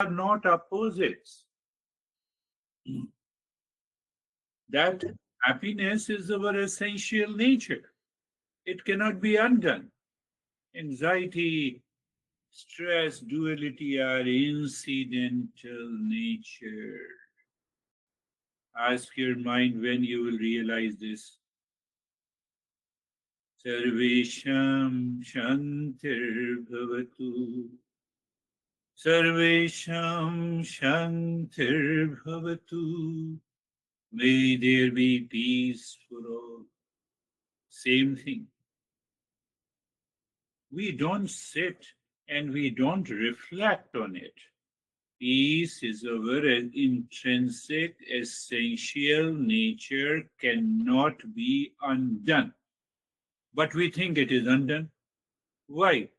are not opposites. That happiness is our essential nature. It cannot be undone. Anxiety, stress, duality are incidental nature. Ask your mind when you will realize this. Sarvesham Shantir Bhavatu. Sarvesham Shantir Bhavatu. May there be peace for all. Same thing. We don't sit and we don't reflect on it. Peace is our intrinsic, essential nature, cannot be undone. But we think it is undone. Why?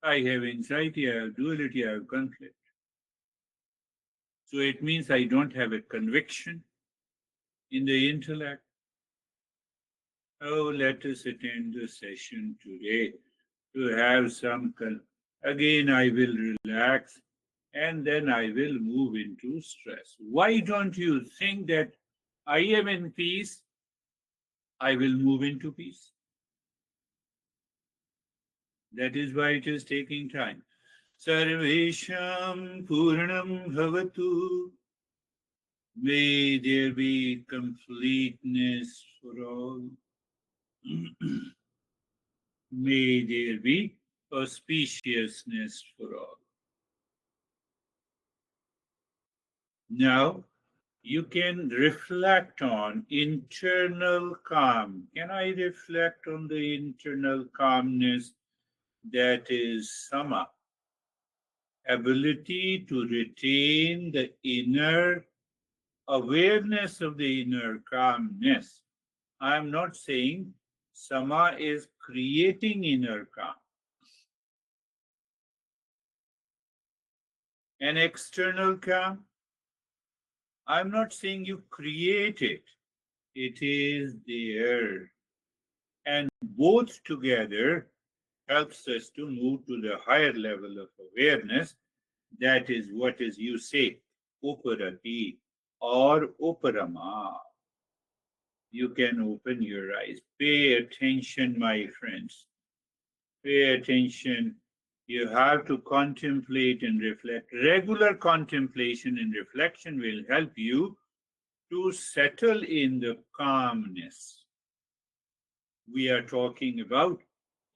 I have anxiety, I have duality, I have conflict. So it means I don't have a conviction in the intellect. Oh, let us attend the session today to have some. Again, I will relax and then I will move into stress. Why don't you think that I am in peace? I will move into peace. That is why it is taking time. Sarvesham Purnam Bhavatu. May there be completeness for all. May there be auspiciousness for all. Now, you can reflect on internal calm. Can I reflect on the internal calmness that is sama? Ability to retain the inner awareness of the inner calmness. I am not saying sama is creating inner calm. An external calm, I'm not saying you create it. It is there. And both together helps us to move to the higher level of awareness. That is what is you say, operati or operama. You can open your eyes. Pay attention, my friends. Pay attention. You have to contemplate and reflect. Regular contemplation and reflection will help you to settle in the calmness. We are talking about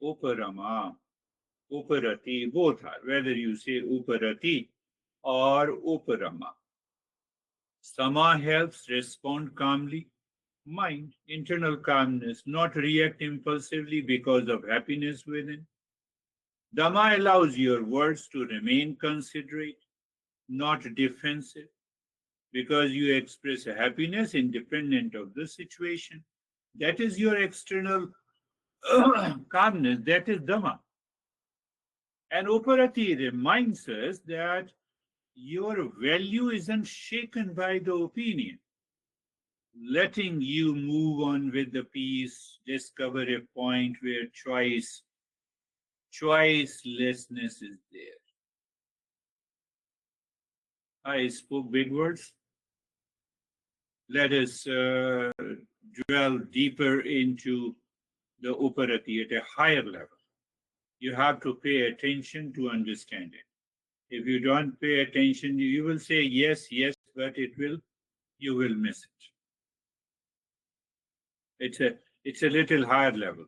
operama, operati, both are, whether you say operati or operama. Sama helps respond calmly. Mind, internal calmness, not react impulsively because of happiness within. Dhamma allows your words to remain considerate, not defensive, because you express a happiness independent of the situation. That is your external calmness, that is Dhamma. And Operati reminds us that your value isn't shaken by the opinion, letting you move on with the peace, discover a point where choicelessness is there. I spoke big words. Let us dwell deeper into the operati at a higher level. You have to pay attention to understand it. If you don't pay attention, you will say yes, yes, but you will miss it. It's a little higher level.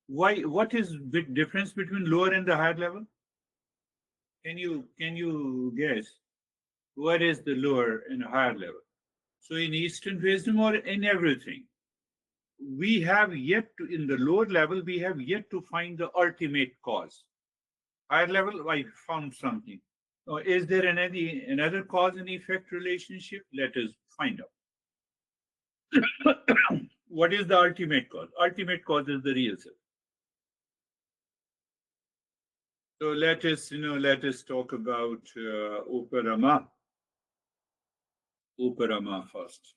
Why? What is the difference between lower and the higher level? Can you guess? What is the lower and higher level? So in Eastern wisdom or in everything, we have yet to, in the lower level, we have yet to find the ultimate cause. Higher level, I found something. Is there another cause and effect relationship? Let us find out. What is the ultimate cause? Ultimate cause is the real self. So let us talk about Uparama. Uparama first.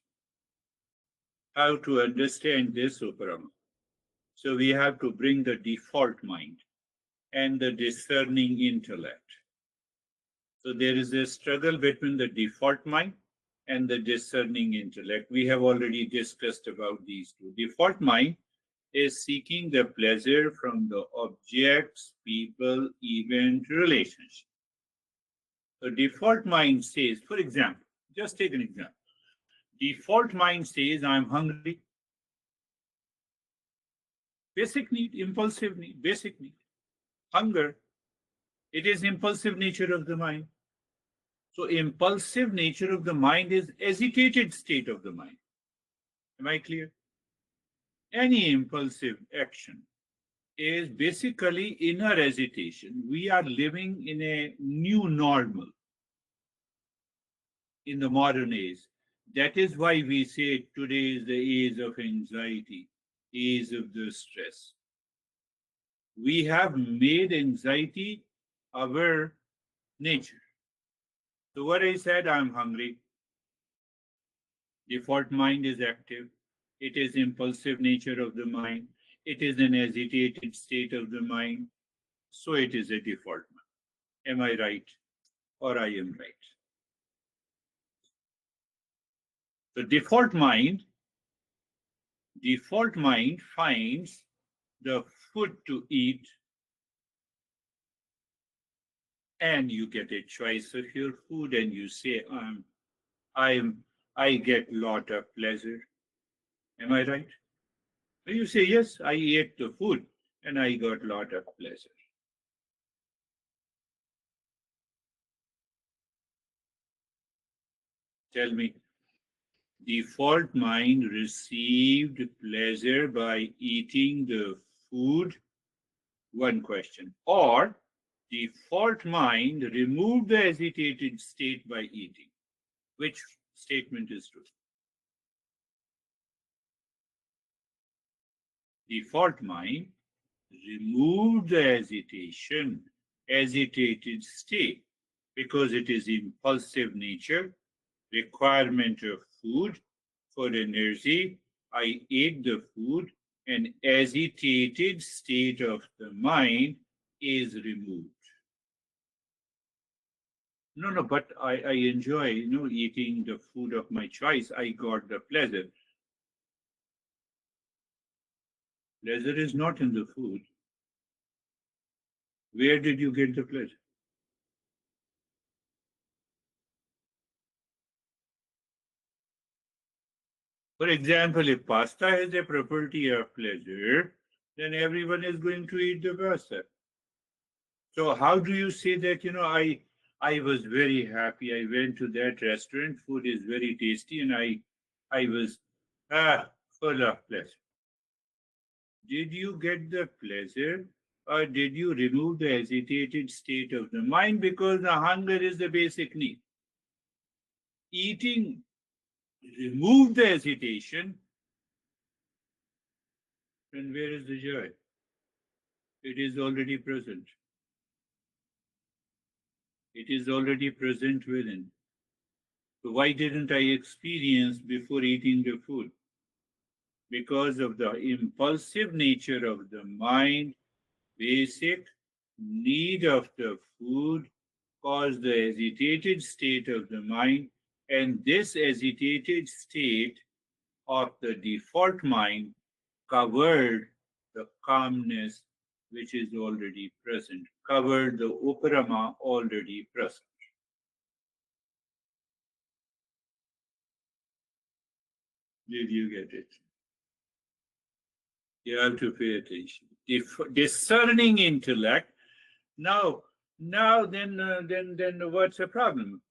How to understand this Uparama? So we have to bring the default mind and the discerning intellect. So there is a struggle between the default mind and the discerning intellect. We have already discussed about these two. Default mind is seeking the pleasure from the objects, people, event, relationship. So default mind says, for example, just take an example. Default mind says, I'm hungry. Basic need, impulsive need, basic need. Hunger, it is impulsive nature of the mind. So impulsive nature of the mind is agitated state of the mind. Am I clear? Any impulsive action is basically inner agitation. We are living in a new normal in the modern age. That is why we say today is the age of anxiety, age of the stress. We have made anxiety our nature. So what I said, I'm hungry. Default mind is active. It is impulsive nature of the mind. It is an agitated state of the mind. So it is a default mind. Am I right? Or I am right? The default mind finds the food to eat, and you get a choice of your food, and you say, I get lot of pleasure. Am I right? You say, yes, I ate the food and I got lot of pleasure. Tell me, default mind received pleasure by eating the food? One question. Or default mind removed the agitated state by eating? Which statement is true? Default mind removed the agitated state, because it is impulsive nature, requirement of food for energy. I ate the food, an agitated state of the mind is removed. No, but I enjoy, eating the food of my choice. I got the pleasure. Pleasure is not in the food. Where did you get the pleasure? For example, if pasta has a property of pleasure, then everyone is going to eat the pasta. So how do you say that, I was very happy. I went to that restaurant, food is very tasty, and I was full of pleasure. Did you get the pleasure, or did you remove the agitated state of the mind? Because the hunger is the basic need. Eating removed the agitation, then where is the joy? It is already present. It is already present within. So why didn't I experience before eating the food? Because of the impulsive nature of the mind, basic need of the food caused the agitated state of the mind, and this agitated state of the default mind covered the calmness which is already present, covered the uparama already present. Did you get it? You have to pay attention. Discerning intellect. Now, then, what's the problem?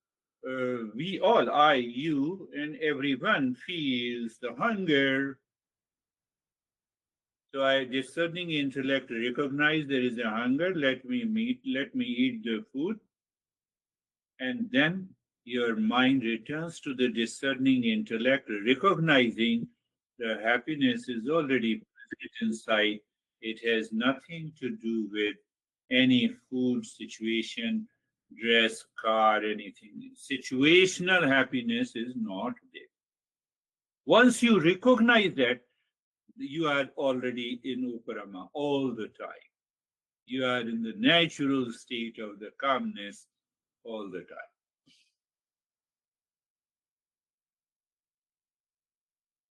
We all, I, you, and everyone feels the hunger. So I, discerning intellect, recognize there is a hunger. Let me eat the food, and then your mind returns to the discerning intellect, recognizing the happiness is already present inside. It has nothing to do with any food situation, dress, car, anything. Situational happiness is not there. Once you recognize that, you are already in uparama all the time. You are in the natural state of the calmness, all the time.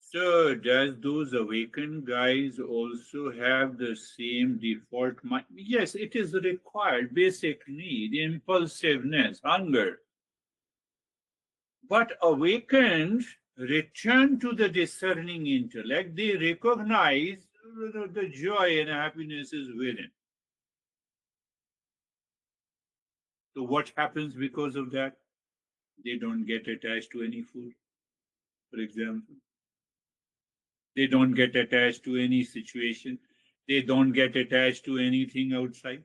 So, does those awakened guys also have the same default mind? Yes, it is required, basic need, impulsiveness, hunger. But awakened return to the discerning intellect. They recognize the joy and happiness is within. So, what happens because of that? They don't get attached to any food, for example. They don't get attached to any situation. They don't get attached to anything outside.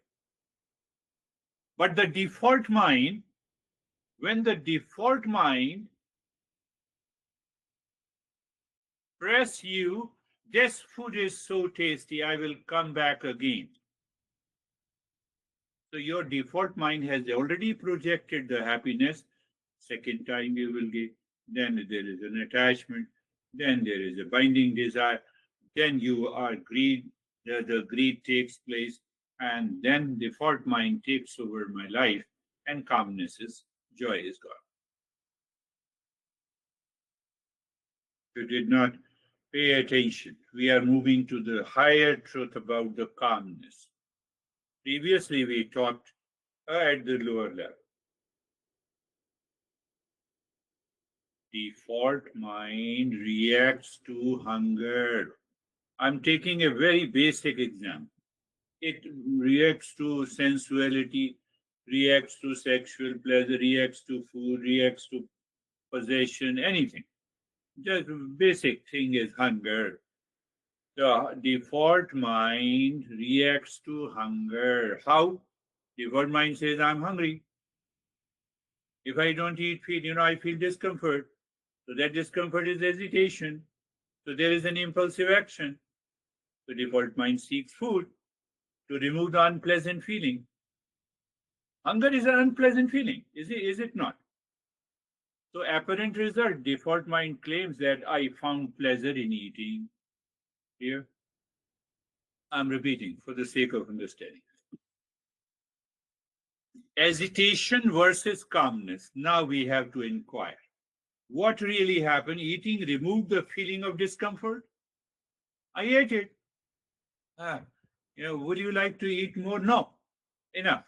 But the default mind, when the default mind press you, this food is so tasty, I will come back again. So your default mind has already projected the happiness. Second time you will get, then there is an attachment, then there is a binding desire, then you are greed, the greed takes place, and then default mind takes over my life, and calmness is, joy is gone. You did not pay attention. We are moving to the higher truth about the calmness. Previously, we talked at the lower level. Default mind reacts to hunger. I'm taking a very basic example. It reacts to sensuality, reacts to sexual pleasure, reacts to food, reacts to possession, anything. Just basic thing is hunger. The default mind reacts to hunger. How? Default mind says, I'm hungry. If I don't eat feed, I feel discomfort. So that discomfort is hesitation. So there is an impulsive action. The default mind seeks food to remove the unpleasant feeling. Hunger is an unpleasant feeling, is it not? So apparent result, default mind claims that I found pleasure in eating. Here, I'm repeating for the sake of understanding. Hesitation versus calmness. Now we have to inquire. What really happened? Eating removed the feeling of discomfort? I ate it. Ah, would you like to eat more? No, enough.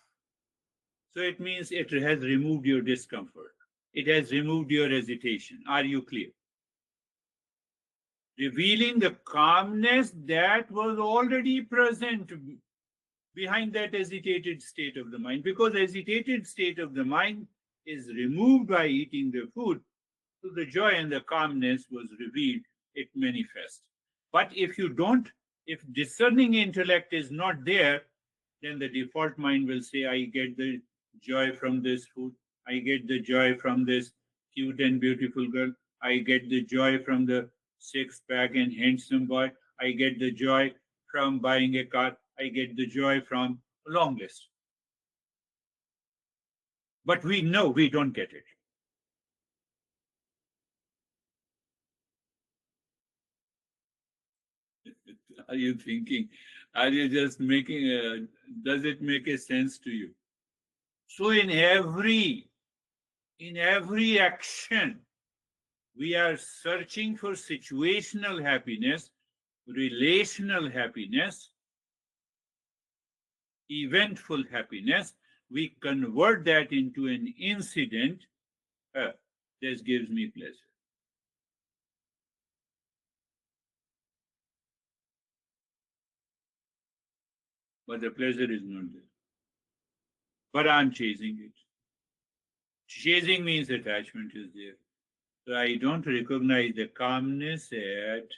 So it means it has removed your discomfort. It has removed your hesitation. Are you clear? Revealing the calmness that was already present behind that hesitated state of the mind. Because hesitated state of the mind is removed by eating the food, so the joy and the calmness was revealed, it manifests. But if discerning intellect is not there, then the default mind will say, I get the joy from this food, I get the joy from this cute and beautiful girl, I get the joy from the six pack and handsome boy, I get the joy from buying a car, I get the joy from a long list. But we know we don't get it. Are you thinking? Are you just making a, does it make a sense to you? So in every action, we are searching for situational happiness, relational happiness, eventful happiness. We convert that into an incident. This gives me pleasure. But the pleasure is not there. But I'm chasing it. Chasing means attachment is there. So I don't recognize the calmness yet.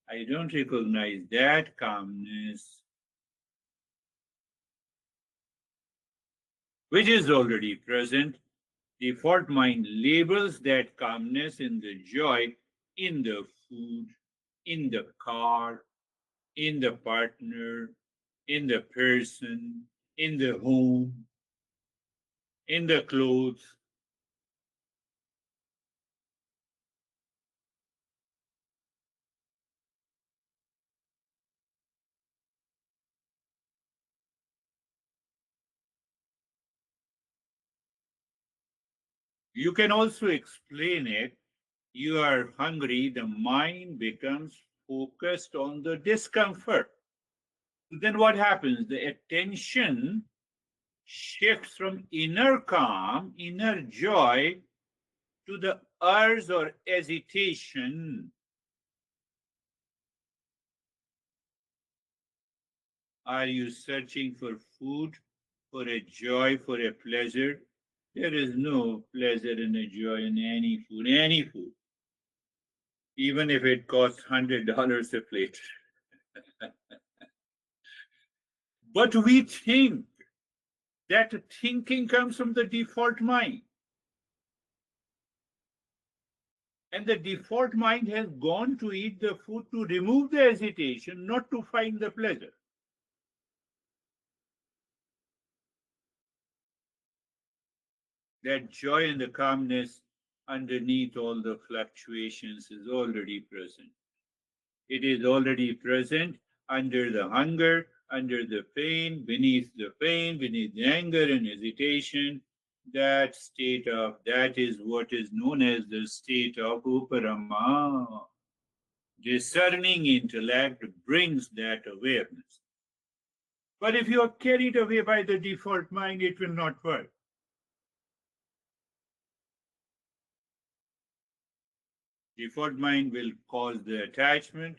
I don't recognize that calmness, which is already present. Default mind labels that calmness in the joy, in the food, in the car, in the partner, in the person, in the home, in the clothes. You can also explain it. You are hungry, the mind becomes focused on the discomfort. Then what happens? The attention shifts from inner calm, inner joy, to the urge or agitation. Are you searching for food, for a joy, for a pleasure? There is no pleasure and a joy in any food, even if it costs $100 a plate. But we think that thinking comes from the default mind. And the default mind has gone to eat the food to remove the hesitation, not to find the pleasure. That joy and the calmness underneath all the fluctuations is already present. It is already present under the hunger, under the pain, beneath the anger and hesitation. That is what is known as the state of uparama. Discerning intellect brings that awareness. But if you are carried away by the default mind, it will not work. Default mind will cause the attachment,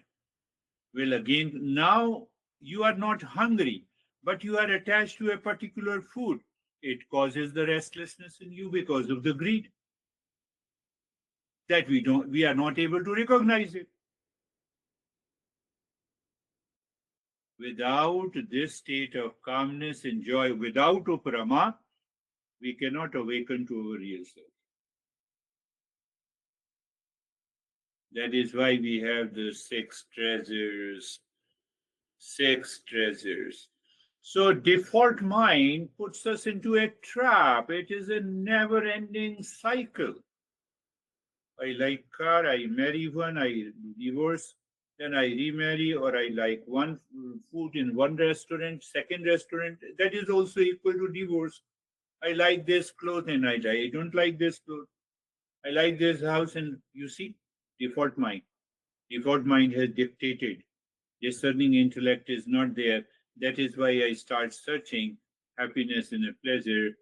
will again, now you are not hungry, but you are attached to a particular food. It causes the restlessness in you because of the greed that we are not able to recognize it. Without this state of calmness and joy, without uparama, we cannot awaken to our real self. That is why we have the six treasures. Six treasures. So default mind puts us into a trap. It is a never-ending cycle. I like car, I marry one, I divorce, then I remarry, or I like one food in one restaurant, second restaurant. That is also equal to divorce. I like this clothes and I don't like this clothes. I like this house, and you see, default mind. Default mind has dictated. Discerning intellect is not there. That is why I start searching happiness and a pleasure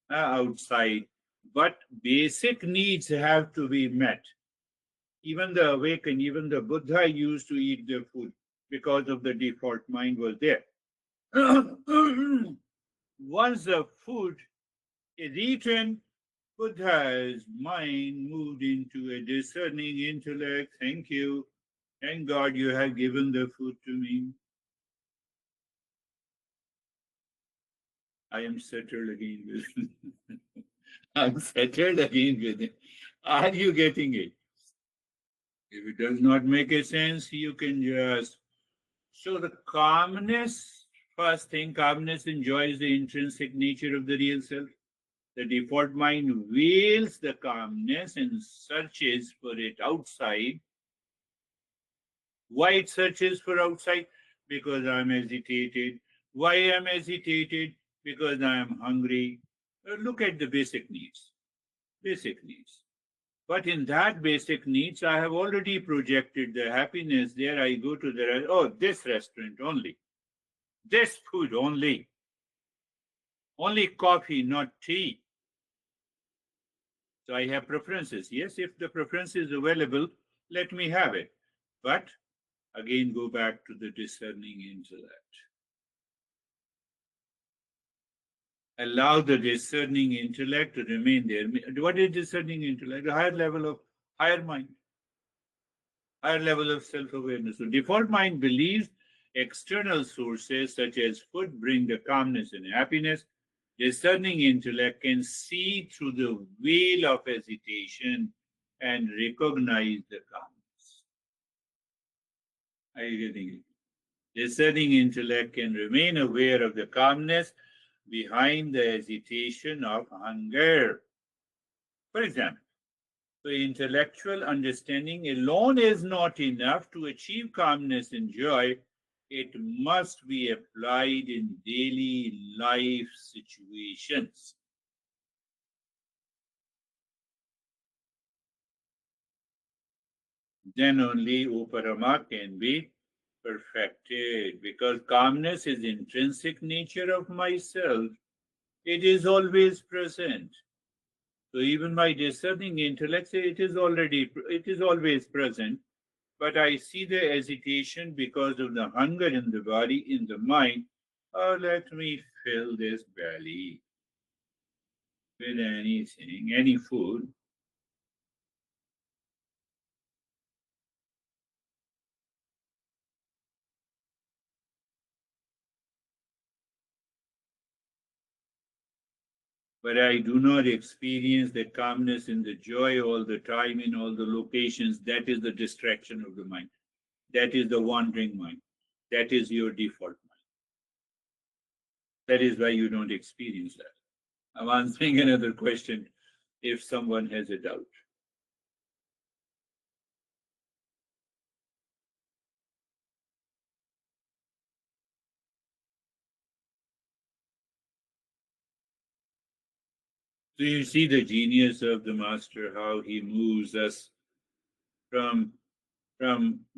outside. But basic needs have to be met. Even the awakened, even the Buddha used to eat the food because of the default mind was there. Once the food is eaten, Buddha's mind moved into a discerning intellect. Thank you. Thank God you have given the food to me. I am settled again with I'm settled again with it. Are you getting it? If it does not make a sense, you can just. So the calmness, first thing, calmness and joy is the intrinsic nature of the real self. The default mind veils the calmness and searches for it outside. Why it searches for outside? Because I'm agitated. Why I'm agitated? Because I'm hungry. Look at the basic needs. Basic needs. But in that basic needs, I have already projected the happiness. There I go to this restaurant only. This food only. Only coffee, not tea. So I have preferences. Yes, if the preference is available, let me have it. But again, go back to the discerning intellect. Allow the discerning intellect to remain there. What is discerning intellect? A higher level of higher mind, higher level of self-awareness. So default mind believes external sources such as food bring the calmness and happiness. Discerning intellect can see through the veil of hesitation and recognize the calmness. Are you getting it? Discerning intellect can remain aware of the calmness behind the hesitation of hunger. For example, so intellectual understanding alone is not enough to achieve calmness and joy. It must be applied in daily life situations. then only uparama can be perfected, because calmness is intrinsic nature of myself. It is always present. So even my discerning intellect, it is always present. But I see the hesitation because of the hunger in the body, in the mind. Oh, let me fill this belly with anything, any food. But I do not experience the calmness and the joy all the time in all the locations. That is the distraction of the mind. That is the wandering mind. That is your default mind. That is why you don't experience that. I'm answering another question if someone has a doubt. So you see the genius of the master, how he moves us from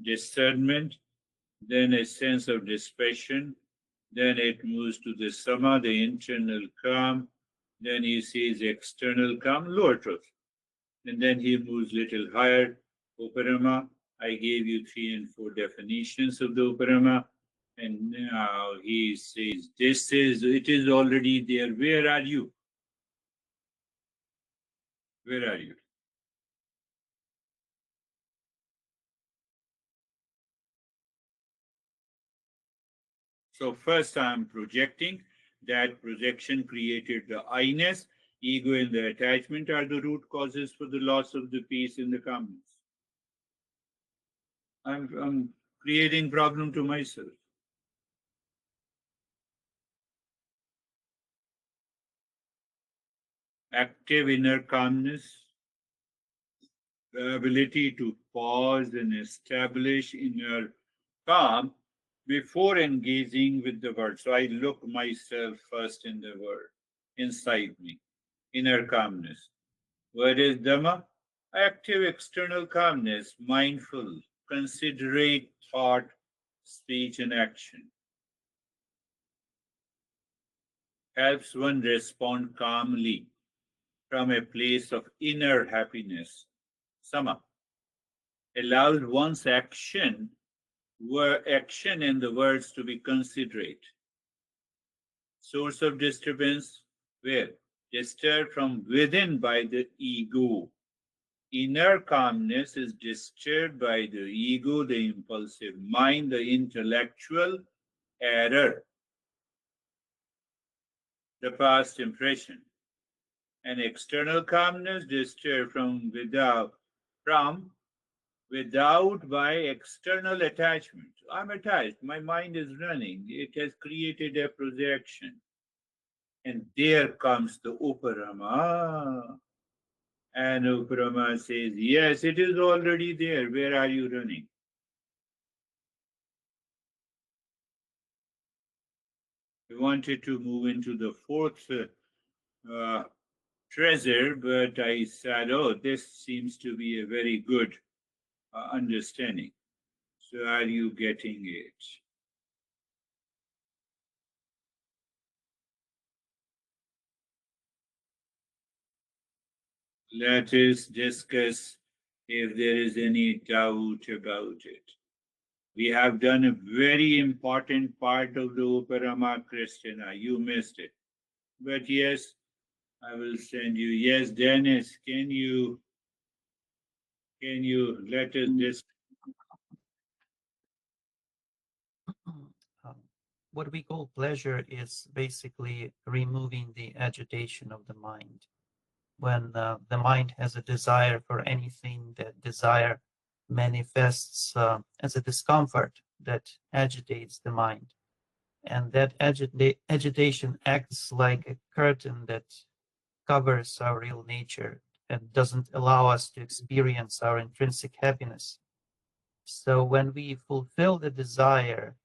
discernment, then a sense of dispassion, then it moves to the sama, the internal calm, then he sees external calm, lower truth, and then he moves little higher, uparama. I gave you 3 and 4 definitions of the uparama, and now he says, it is already there. Where are you? Where are you? So first I'm projecting. That projection created the I-ness. Ego and the attachment are the root causes for the loss of the peace and the calmness. I'm creating problem to myself. Active inner calmness, the ability to pause and establish inner calm before engaging with the world. So I look myself first in the world, inside me, inner calmness. What is Dhamma? Active external calmness, mindful, considerate thought, speech, and action. Helps one respond calmly from a place of inner happiness. Sama. Allows one's action and the words to be considerate. Source of disturbance, where? Disturbed from within by the ego. Inner calmness is disturbed by the ego, the impulsive mind, the intellectual error, the past impression. And external calmness disturbed from without by external attachment. I'm attached, my mind is running, it has created a projection. And there comes the uparama. And uparama says, yes, it is already there. Where are you running? We wanted to move into the fourth uh, treasure, but I said, oh, this seems to be a very good understanding. So, are you getting it? Let us discuss if there is any doubt about it. We have done a very important part of the Uparama Christina. You missed it. But yes, I will send you. Yes, Dennis, can you let us discuss? Um, what we call pleasure is basically removing the agitation of the mind. When the mind has a desire for anything, that desire manifests as a discomfort that agitates the mind. And that agitation acts like a curtain that covers our real nature and doesn't allow us to experience our intrinsic happiness. So when we fulfill the desire,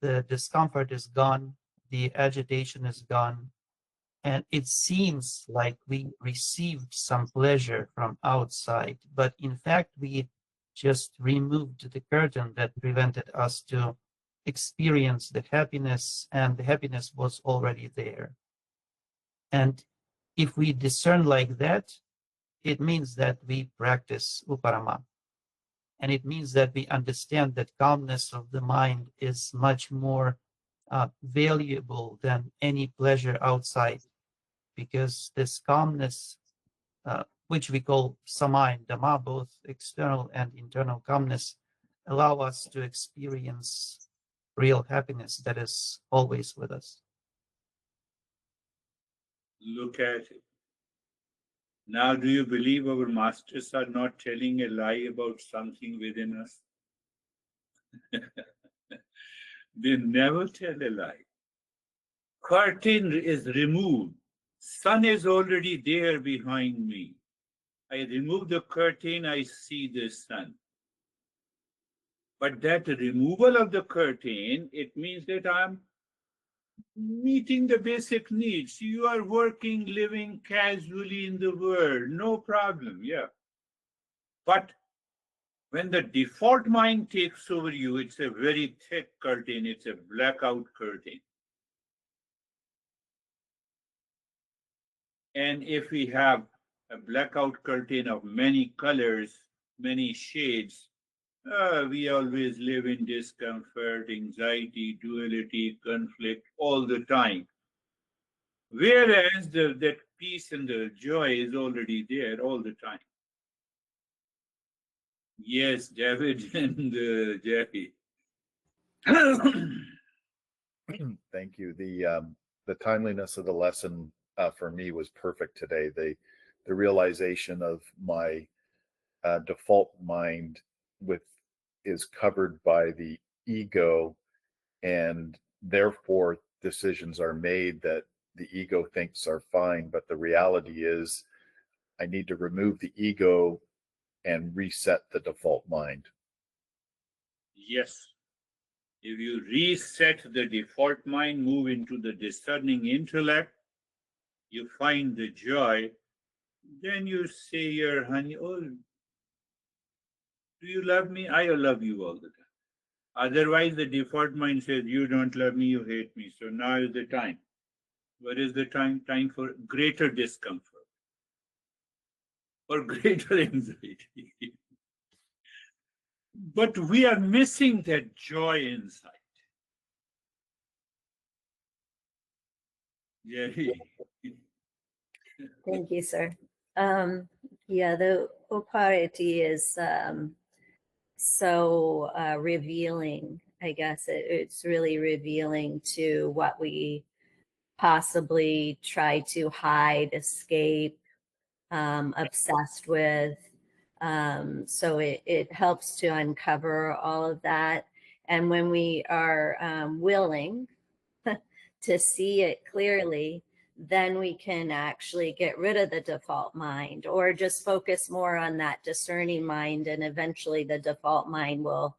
the discomfort is gone, the agitation is gone, and it seems like we received some pleasure from outside, but in fact, we just removed the curtain that prevented us to experience the happiness, and the happiness was already there. And if we discern like that, it means that we practice uparama. And it means that we understand that calmness of the mind is much more valuable than any pleasure outside, because this calmness, which we call samai and dhamma, both external and internal calmness, allow us to experience real happiness that is always with us. Look at it. Now, do you believe our masters are not telling a lie about something within us? They never tell a lie. Curtain is removed. Sun is already there behind me. I remove the curtain, I see the sun. But that removal of the curtain, it means that I'm meeting the basic needs. You are working, living casually in the world, no problem, yeah. But when the default mind takes over you, it's a very thick curtain, it's a blackout curtain. And if we have a blackout curtain of many colors, many shades, we always live in discomfort, anxiety, duality, conflict all the time. Whereas that peace and the joy is already there all the time. Yes, David and Jackie. Thank you. The timeliness of the lesson for me was perfect today. The realization of my default mind is covered by the ego, and therefore decisions are made that the ego thinks are fine, but the reality is I need to remove the ego and reset the default mind. Yes. If you reset the default mind, move into the discerning intellect, you find the joy, then you say your honey, oh, do you love me? I love you all the time. Otherwise, the default mind says, you don't love me, you hate me. So now is the time. What is the time? Time for greater discomfort or greater anxiety. But we are missing that joy inside. Jerry. Thank you, sir. Yeah, the upariti is so revealing. I guess it's really revealing to what we possibly try to hide, escape, obsessed with. So it helps to uncover all of that. And when we are willing to see it clearly, then we can actually get rid of the default mind, or just focus more on that discerning mind, and eventually the default mind will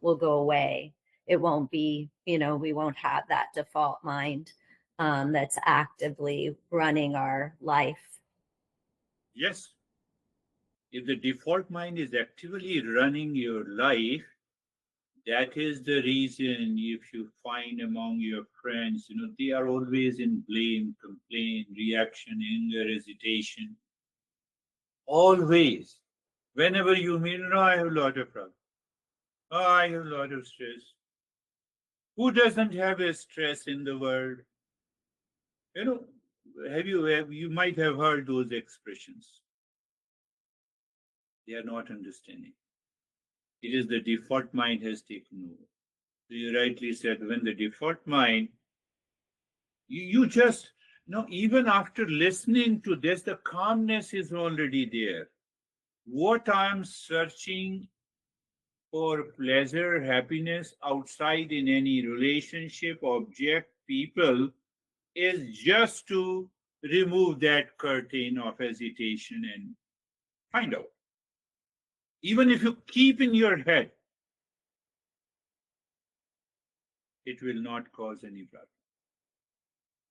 go away. It won't be, we won't have that default mind that's actively running our life. Yes. If the default mind is actively running your life, that is the reason if you find among your friends, they are always in blame, complaint, reaction, anger, hesitation. Always. Whenever you meet, I have a lot of problems. Oh, I have a lot of stress. Who doesn't have a stress in the world? You might have heard those expressions. They are not understanding. It is the default mind has taken over. So you rightly said, when the default mind, you just, even after listening to this, the calmness is already there. What I'm searching for pleasure, happiness outside in any relationship, object, people, is just to remove that curtain of hesitation and find out. Even if you keep in your head, it will not cause any problem.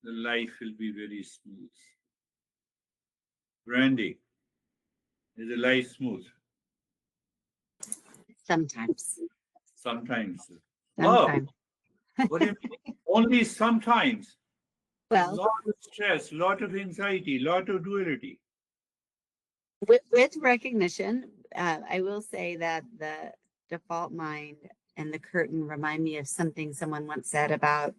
The life will be very smooth. Randy, is the life smooth? Sometimes. Sometimes. Oh, Sometimes. what do you mean? Only sometimes. Well, Lot of stress, lot of anxiety, lot of duality. with recognition, I will say that the default mind and the curtain remind me of something someone once said about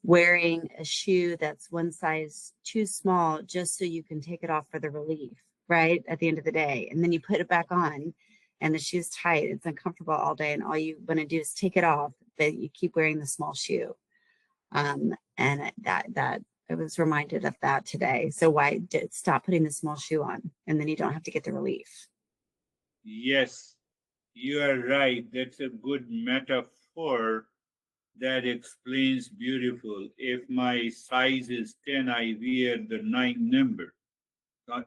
wearing a shoe that's one size too small just so you can take it off for the relief, right? At the end of the day. And then you put it back on and the shoe's tight. It's uncomfortable all day. And all you want to do is take it off, but you keep wearing the small shoe. And that I was reminded of that today. So why stop putting the small shoe on and then you don't have to get the relief. Yes, you are right. That's a good metaphor that explains beautiful. If my size is 10, I wear the 9 number.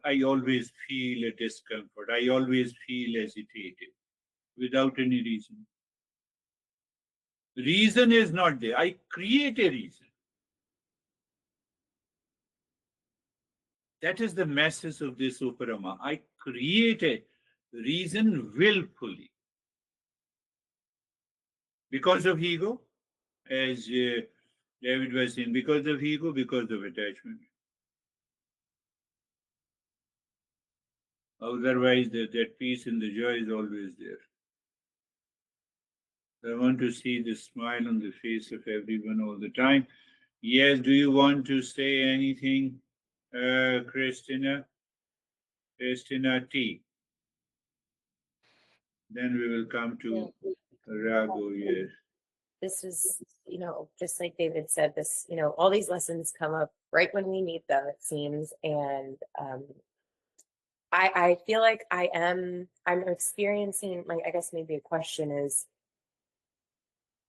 I always feel a discomfort. I always feel agitated without any reason. Reason is not there. I create a reason. That is the message of this Uparama. I create a reason willfully. Because of ego, as David was saying, because of ego, because of attachment. Otherwise, that peace and the joy is always there. I want to see the smile on the face of everyone all the time. Yes, do you want to say anything, Christina? Christina T. Then we will come to Rago, yes. This is, just like David said, this, all these lessons come up right when we need them, it seems. And I feel like I'm experiencing, I guess maybe a question is,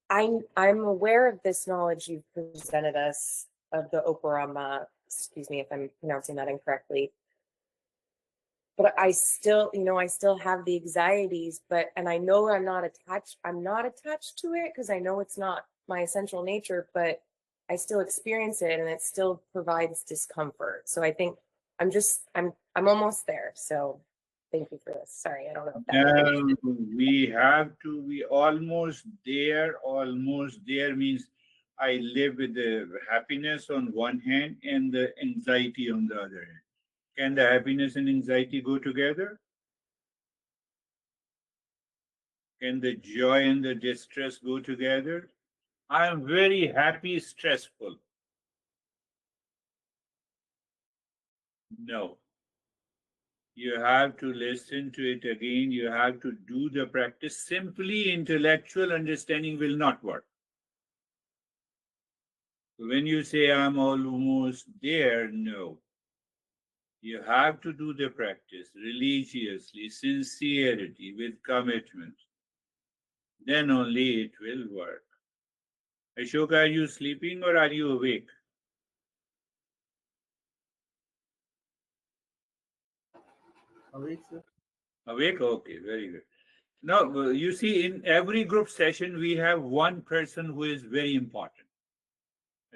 I'm aware of this knowledge you've presented us of the Oparama, excuse me if I'm pronouncing that incorrectly. But I still, I still have the anxieties, and I know I'm not attached to it because I know it's not my essential nature, but I still experience it and it still provides discomfort. So I think I'm almost there. So thank you for this. Sorry, I don't know if that We have to be almost there. Almost there means I live with the happiness on one hand and the anxiety on the other hand. Can the happiness and anxiety go together? Can the joy and the distress go together? I am very happy, stressful. No. You have to listen to it again. You have to do the practice. Simply intellectual understanding will not work. When you say I'm almost there, no. You have to do the practice religiously, sincerity, with commitment. Then only it will work. Ashoka, are you sleeping or are you awake? Awake, sir. Awake? Okay, very good. Now, you see, in every group session, we have one person who is very important.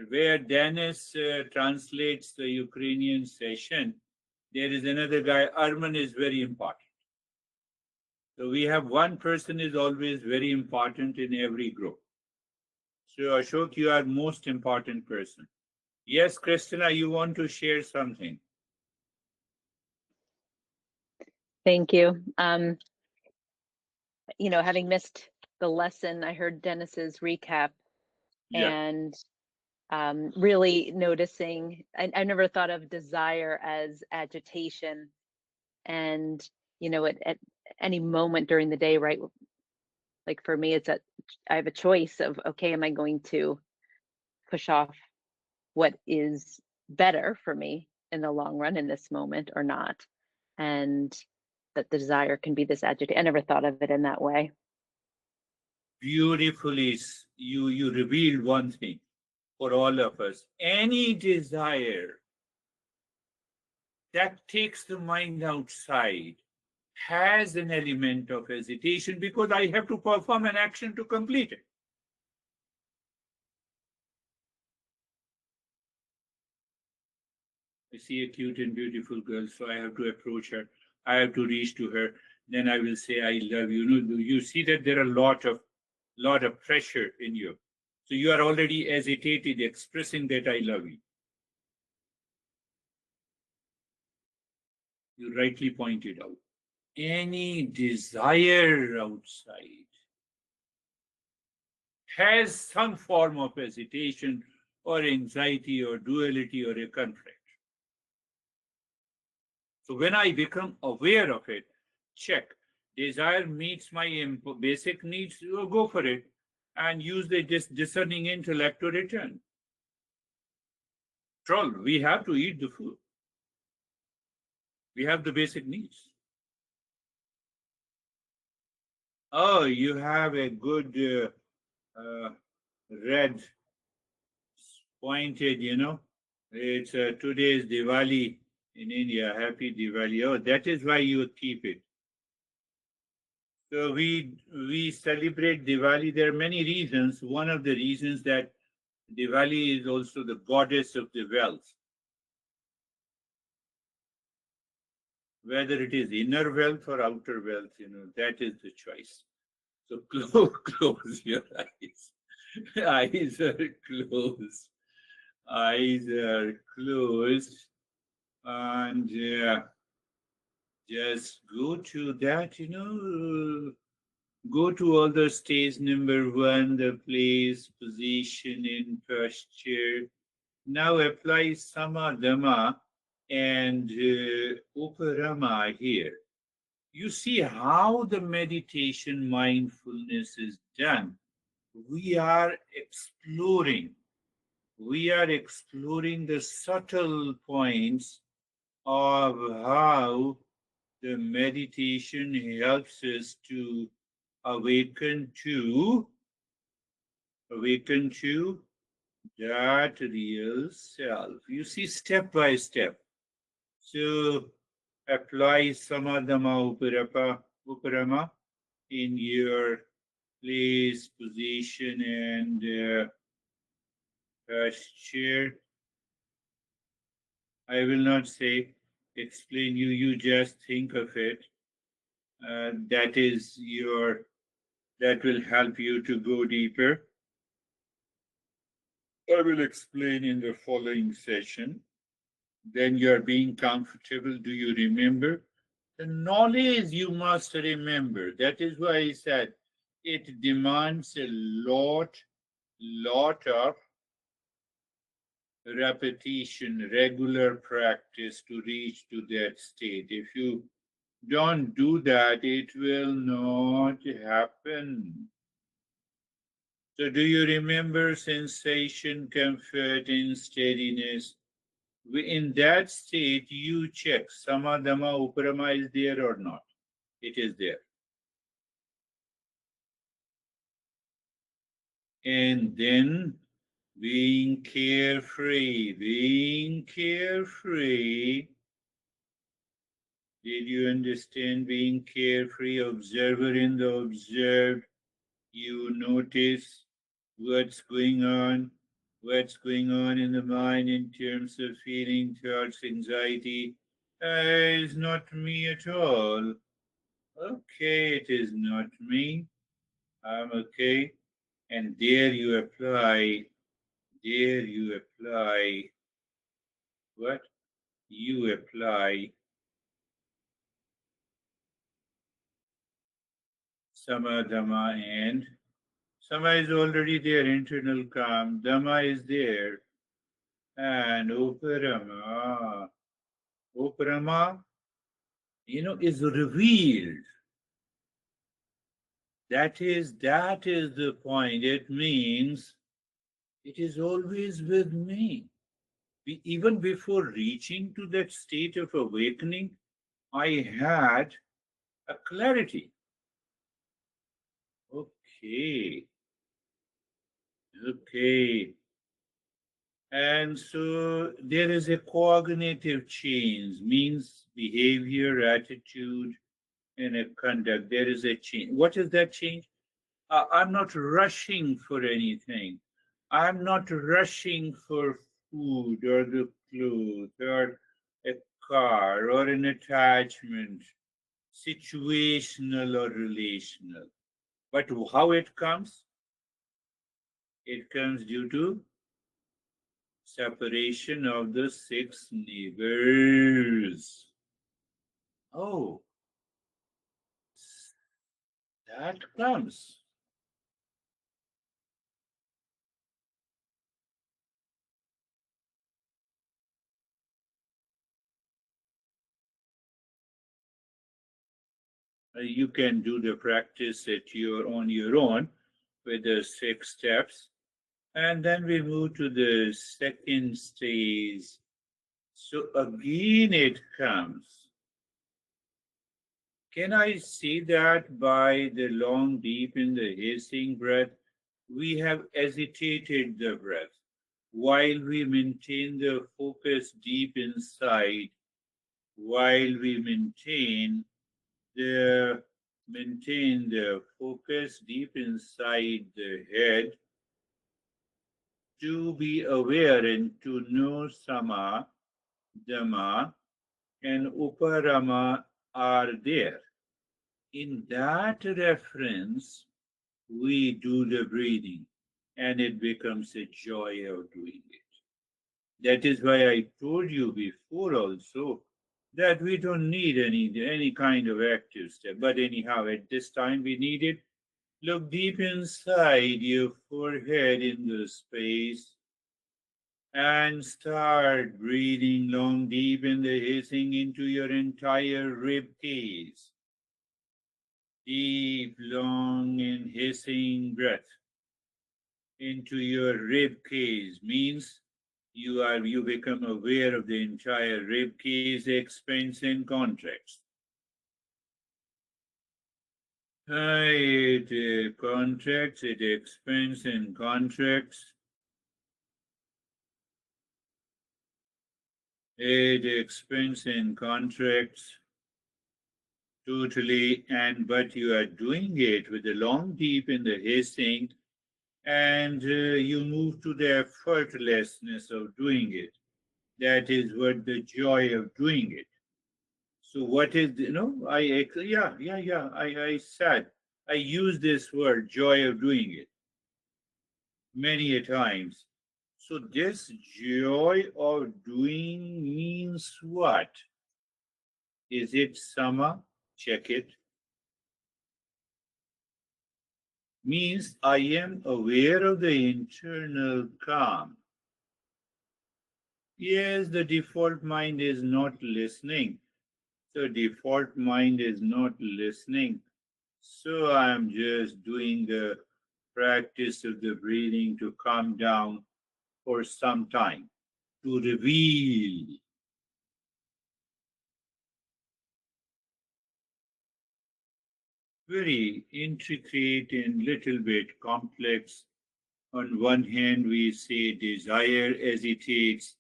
Where Dennis translates the Ukrainian session, there is another guy, Arman is very important. So we have one person is always very important in every group. So Ashok, you are most important person. Yes, Christina, you want to share something? Thank you. Having missed the lesson, I heard Dennis's recap and really noticing, I never thought of desire as agitation. And, at any moment during the day, right? Like for me, I have a choice of, okay, am I going to push off what is better for me in the long run in this moment or not? And that the desire can be this agitation. I never thought of it in that way. Beautifully, you revealed one thing for all of us. Any desire that takes the mind outside has an element of hesitation because I have to perform an action to complete it. I see a cute and beautiful girl, so I have to approach her. I have to reach to her. then I will say I love you. You see that there are a lot of pressure in you. So you are already agitated expressing that I love you. You rightly pointed out. Any desire outside has some form of hesitation or anxiety or duality or a conflict. So when I become aware of it, check. Desire meets my basic needs, go for it and use the discerning intellect to return. Troll, we have to eat the food. We have the basic needs. Oh, you have a good red pointed, It's today's Diwali in India. Happy Diwali. Oh, that is why you keep it. So we celebrate Diwali. There are many reasons. One of the reasons that Diwali is also the goddess of the wealth. Whether it is inner wealth or outer wealth, that is the choice. So close your eyes. Eyes are closed. Eyes are closed. And just go to that, go to all the stage number 1, the place, position, in posture. Now apply samadhama and uparama here. You see how the meditation mindfulness is done. We are exploring the subtle points of how the meditation helps us to awaken to that real self. You see, step by step. So apply samadhama uparama in your place, position, and posture. I will not say explain you. You just think of it. That will help you to go deeper. I will explain in the following session. Then you are being comfortable. Do you remember? The knowledge you must remember. That is why I said it demands a lot of repetition, regular practice to reach to that state. If you don't do that, it will not happen. So do you remember sensation, comfort, and steadiness? In that state, you check samadhama uparama is there or not. It is there. And then being carefree. Did you understand being carefree? Observer in the observed. You notice what's going on in the mind in terms of feeling, thoughts, anxiety. It's not me at all. Okay, it is not me. I'm okay. And there you apply what? You apply samadhama, and sama is already there, internal calm. Dhamma is there. And uparama is revealed. That is the point. It means it is always with me. Even before reaching to that state of awakening, I had a clarity. Okay. And so there is a cognitive change, means behavior, attitude, and a conduct. There is a change. What is that change? I'm not rushing for anything. I'm not rushing for food or the clothes or a car or an attachment. situational or relational. But how it comes? It comes due to separation of the six neighbors. Oh, that comes. You can do the practice on your own with the 6 steps, and then we move to the second stage. So again, it comes. Can I see that by the long, deep in the hissing breath, we have hesitated the breath while we maintain the focus deep inside, while we maintain the focus deep inside the head to be aware and to know Sama, Dhamma, and Uparama are there. In that reference, we do the breathing and it becomes a joy of doing it. That is why I told you before also that we don't need any kind of active step. But anyhow, at this time we need it. Look deep inside your forehead in the space and start breathing long, deep in the hissing into your entire rib cage. Deep, long, and hissing breath into your rib cage means you become aware of the entire rib cage expands and contracts. It contracts, it expands and contracts. It expands and contracts totally, but you are doing it with a long deep in the hissing, and you move to the effortlessness of doing it. That is what the joy of doing it. So what is I said I use this word joy of doing it many a times. So this joy of doing means what? Is it sama? Check it. Means I am aware of the internal calm. Yes, the default mind is not listening. The default mind is not listening. So I'm just doing the practice of the breathing to calm down for some time, to reveal. Very intricate and little bit complex. On one hand, we say desire hesitates,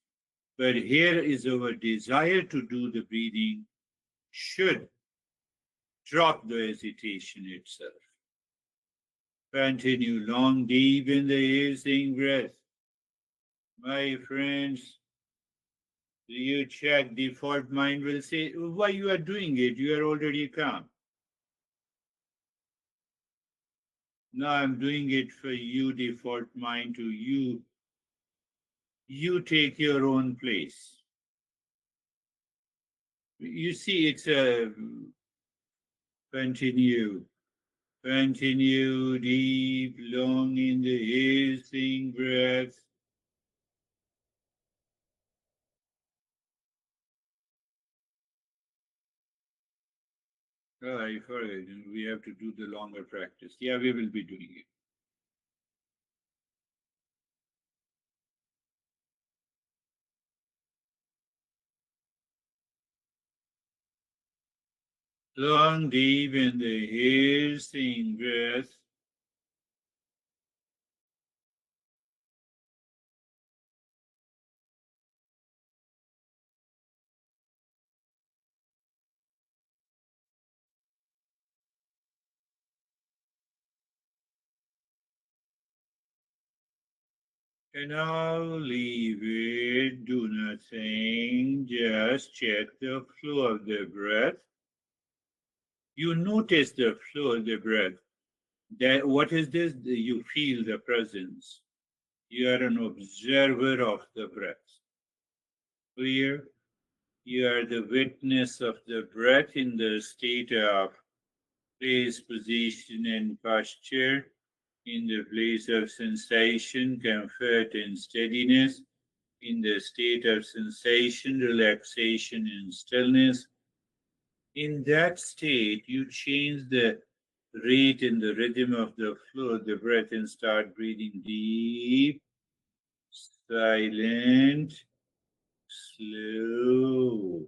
but here is our desire to do the breathing should drop the hesitation itself. Continue long, deep in the hissing breath. My friends, you check, default mind will say, why you are doing it? You are already calm. Now I'm doing it for you, default mind, to you. You take your own place. You see, it's a continue. Continue deep, long in the hissing breath. Oh, I forgot. We have to do the longer practice. Yeah, we will be doing it. Long, deep in the hissing breath. And now leave it, do nothing, just check the flow of the breath. You notice the flow of the breath. That what is this? You feel the presence. You are an observer of the breath. Clear? You are the witness of the breath in the state of place, position, and posture, in the place of sensation, comfort, and steadiness, in the state of sensation, relaxation, and stillness. In that state, you change the rate and the rhythm of the flow of the breath and start breathing deep, silent, slow.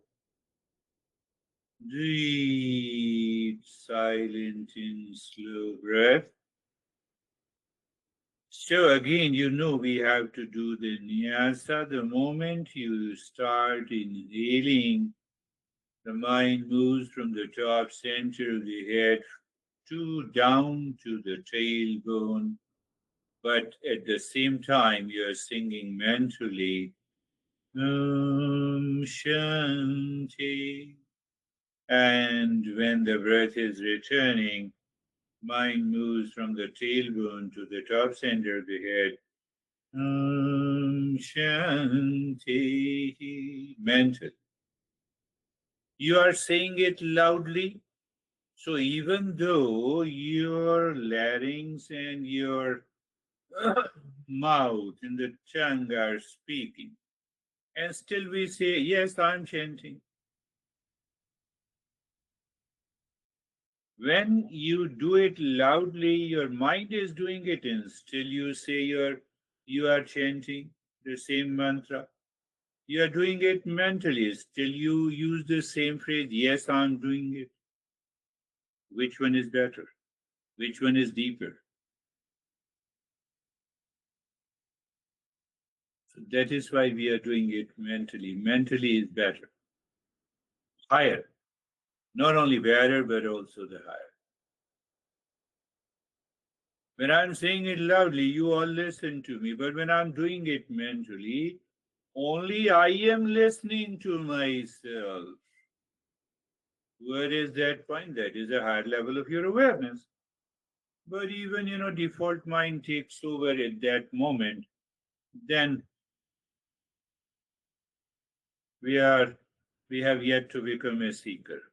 Deep, silent, and slow breath. So again, you know we have to do the nyasa. The moment you start inhaling, the mind moves from the top center of the head to down to the tailbone. But at the same time, you are singing mentally, Om Shanti. And when the breath is returning, mind moves from the tailbone to the top center of the head. Om Shanti. Mental. You are saying it loudly. So even though your larynx and your mouth and the tongue are speaking, and still we say, yes, I'm chanting. When you do it loudly, your mind is doing it, and still you say you are chanting the same mantra. You are doing it mentally, still you use the same phrase, yes, I'm doing it. Which one is better? Which one is deeper? So that is why we are doing it mentally. Mentally is better. Higher. Not only better, but also the higher. When I'm saying it loudly, you all listen to me. But when I'm doing it mentally, only I am listening to myself. Where is that point? That is a higher level of your awareness. But even, default mind takes over at that moment, then we have yet to become a seeker.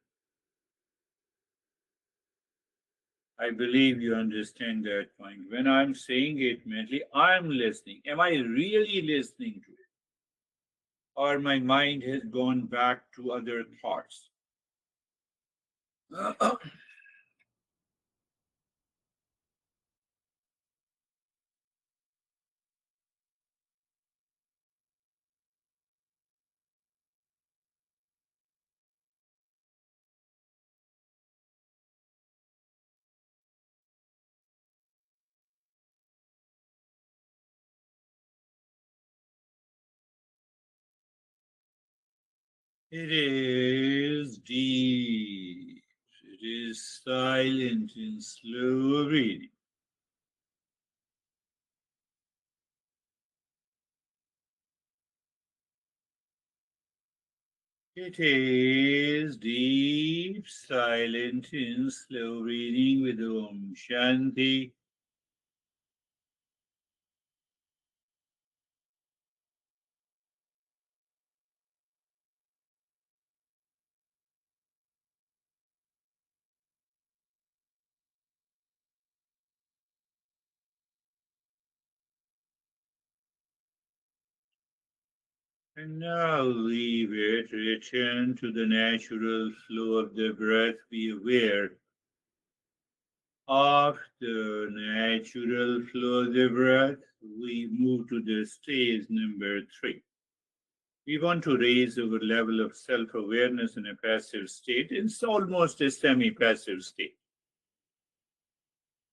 I believe you understand that point. When I'm saying it mentally, I'm listening. Am I really listening to it? Or my mind has gone back to other thoughts? It is deep. It is silent and slow breathing. It is deep, silent, and slow breathing with Om Shanti. And now leave it, return to the natural flow of the breath, be aware of the natural flow of the breath. We move to the stage number 3. We want to raise our level of self-awareness in a passive state. It's almost a semi-passive state.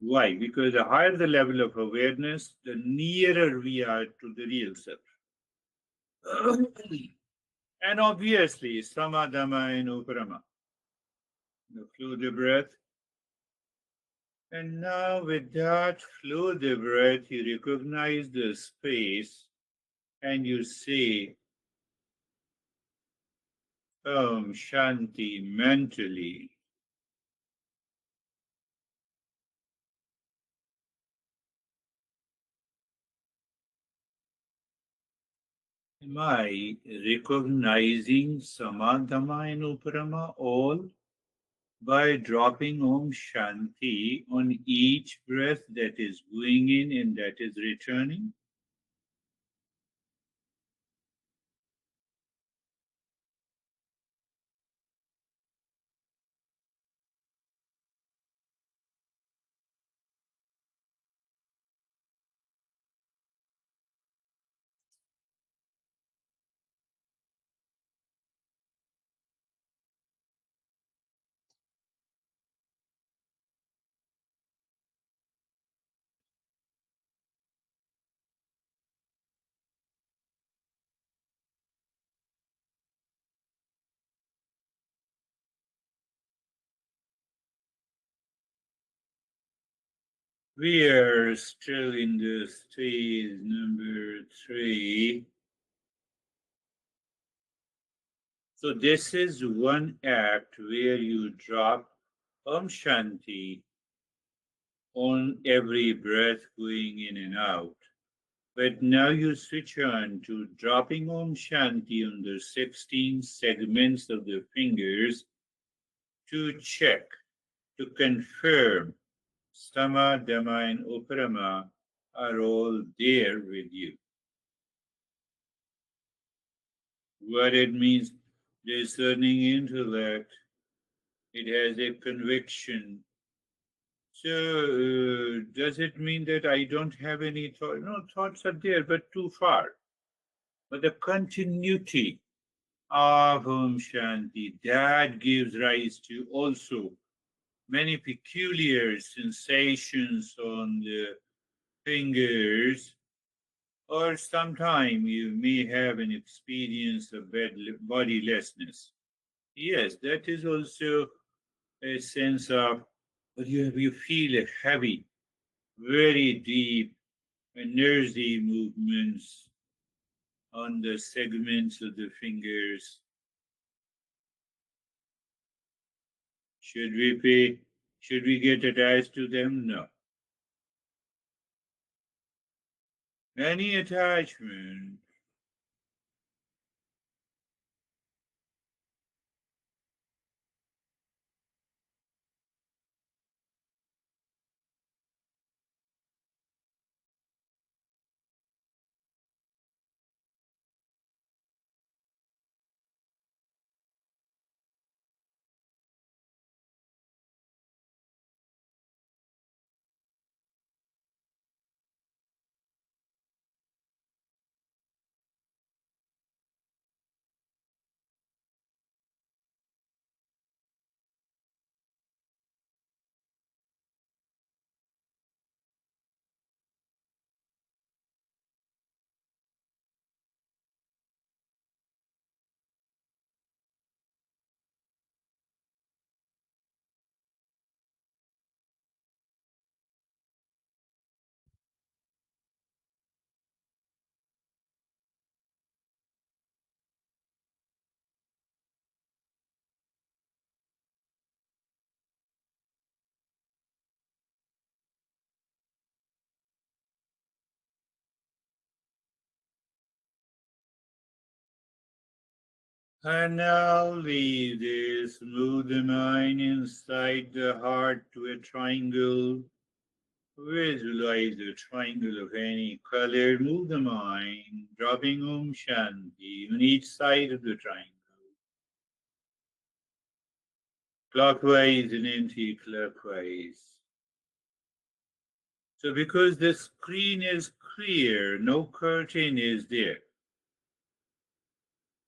Why? Because the higher the level of awareness, the nearer we are to the real self. And obviously, samadhama and uparama. The flow of the breath. And now with that flow of the breath, you recognize the space and you say Om Shanti mentally. Am I recognizing Samadhama and Uparama all by dropping Om Shanti on each breath that is going in and that is returning? We are still in the stage number 3. So this is one act where you drop Om Shanti on every breath going in and out. But now you switch on to dropping Om Shanti on the 16 segments of the fingers to check, to confirm Sama, Dhamma, and Uparama are all there with you. What it means, discerning intellect, it has a conviction. So, does it mean that I don't have any thought? No, thoughts are there, but too far. But the continuity of Om Shanti, that gives rise to also many peculiar sensations on the fingers, or sometime you may have an experience of bodilessness. Yes, that is also a sense of, but you feel a heavy, very deep, energy movements on the segments of the fingers. Should we get attached to them? No. Any attachment and now leave this, move the mind inside the heart to a triangle. Visualize a triangle of any color. Move the mind, dropping Om Shanti on each side of the triangle. Clockwise and anti-clockwise. So because the screen is clear, no curtain is there.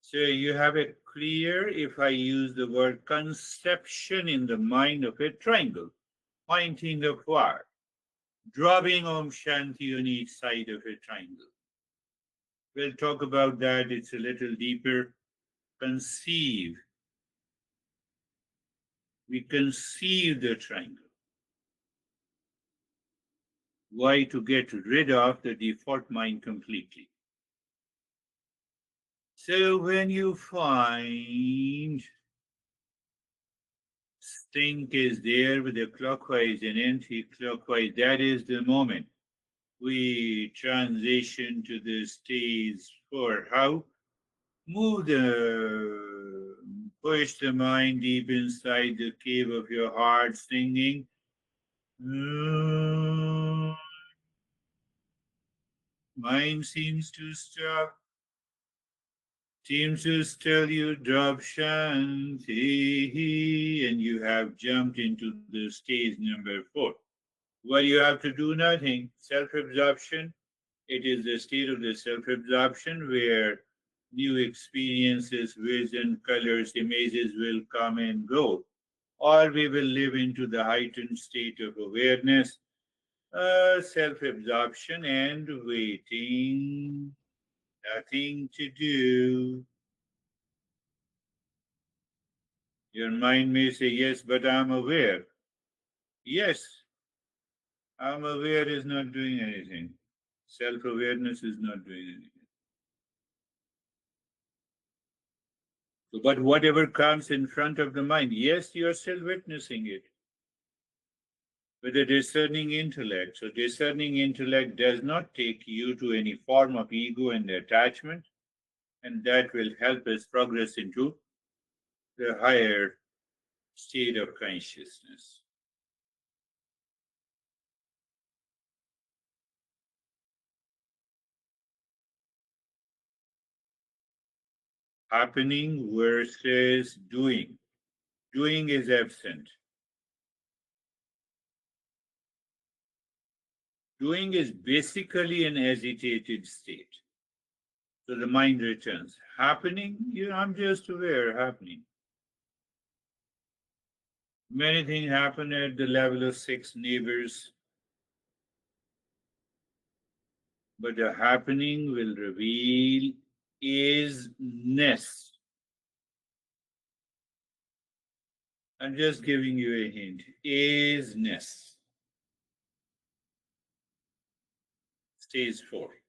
So you have a clear, if I use the word conception in the mind of a triangle, pointing upward, dropping Om Shanti on each side of a triangle. We'll talk about that, it's a little deeper. Conceive. We conceive the triangle. Why? To get rid of the default mind completely. So when you find sync is there with the clockwise and anti-clockwise, that is the moment we transition to the stage 4. How? Push the mind deep inside the cave of your heart, singing. Mind seems to stop, seems to tell you drop shanti, and you have jumped into the stage number 4. What you have to do? Nothing. Self-absorption. It is the state of the self-absorption where new experiences, vision, colors, images will come and go. Or we will live into the heightened state of awareness, self-absorption and waiting. Nothing to do. Your mind may say, yes, but I'm aware. Yes, I'm aware is not doing anything. Self-awareness is not doing anything. But whatever comes in front of the mind, yes, you are still witnessing it with a discerning intellect. So discerning intellect does not take you to any form of ego and attachment, and that will help us progress into the higher state of consciousness. Happening versus doing. Doing is absent. Doing is basically an agitated state. So the mind returns. Happening, I'm just aware happening. Many things happen at the level of 6 neighbors, but the happening will reveal isness. I'm just giving you a hint. Isness. Stage 4.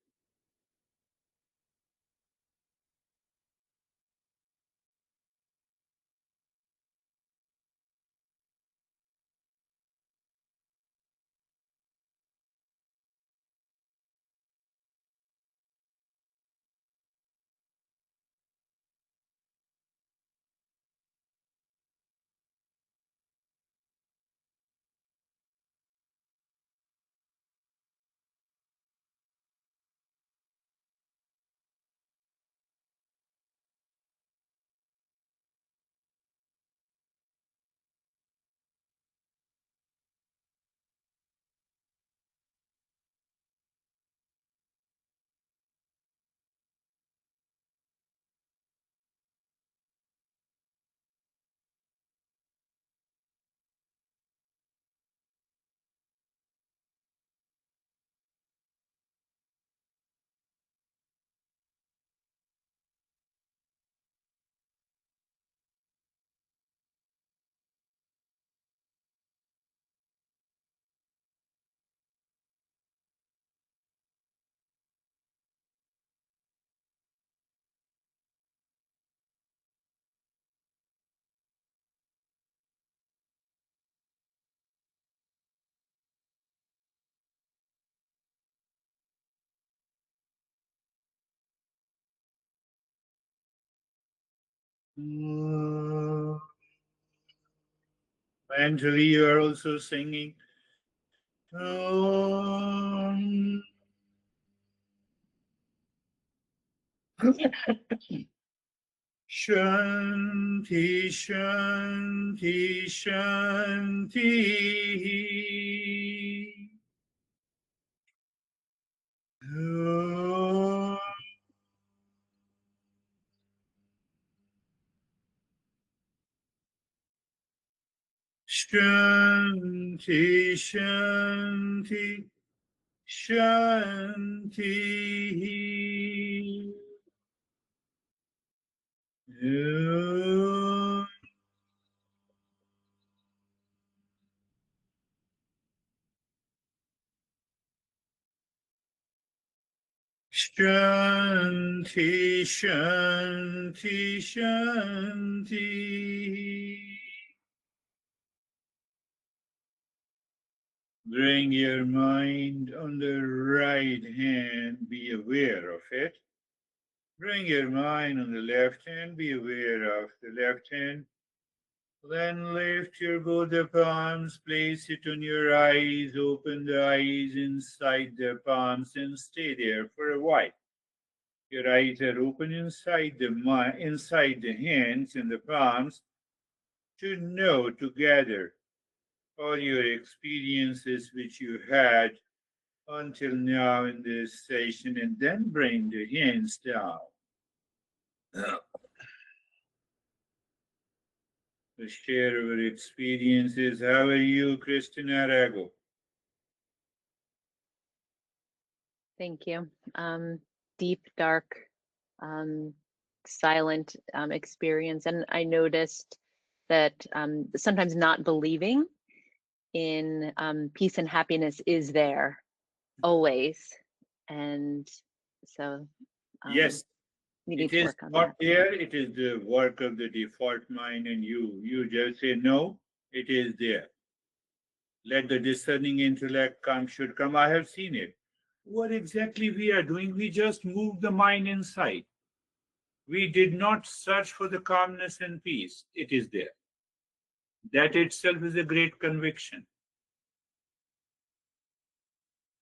Mentally, you are also singing. Shanti, Shanti, Shanti. Om. Shanti, Shanti, Shanti. Om. Shanti, Shanti, Shanti. Bring your mind on the right hand, be aware of it. Bring your mind on the left hand, be aware of the left hand. Then lift your both the palms, place it on your eyes, open the eyes inside the palms and stay there for a while. Your eyes are open inside the hands and the palms to know, to gather all your experiences which you had until now in this session, and then bring the hands down. To share our experiences. How are you, Christina Rago? Thank you. Deep, dark, silent experience. And I noticed that sometimes not believing in peace and happiness is there always. And so Yes, we need it to is work on not that. there. It is the work of the default mind, and you just say no. It is there. Let the discerning intellect come. Should come. I have seen it. What exactly we are doing? We just move the mind inside. We did not search for the calmness and peace. It is there. That itself is a great conviction.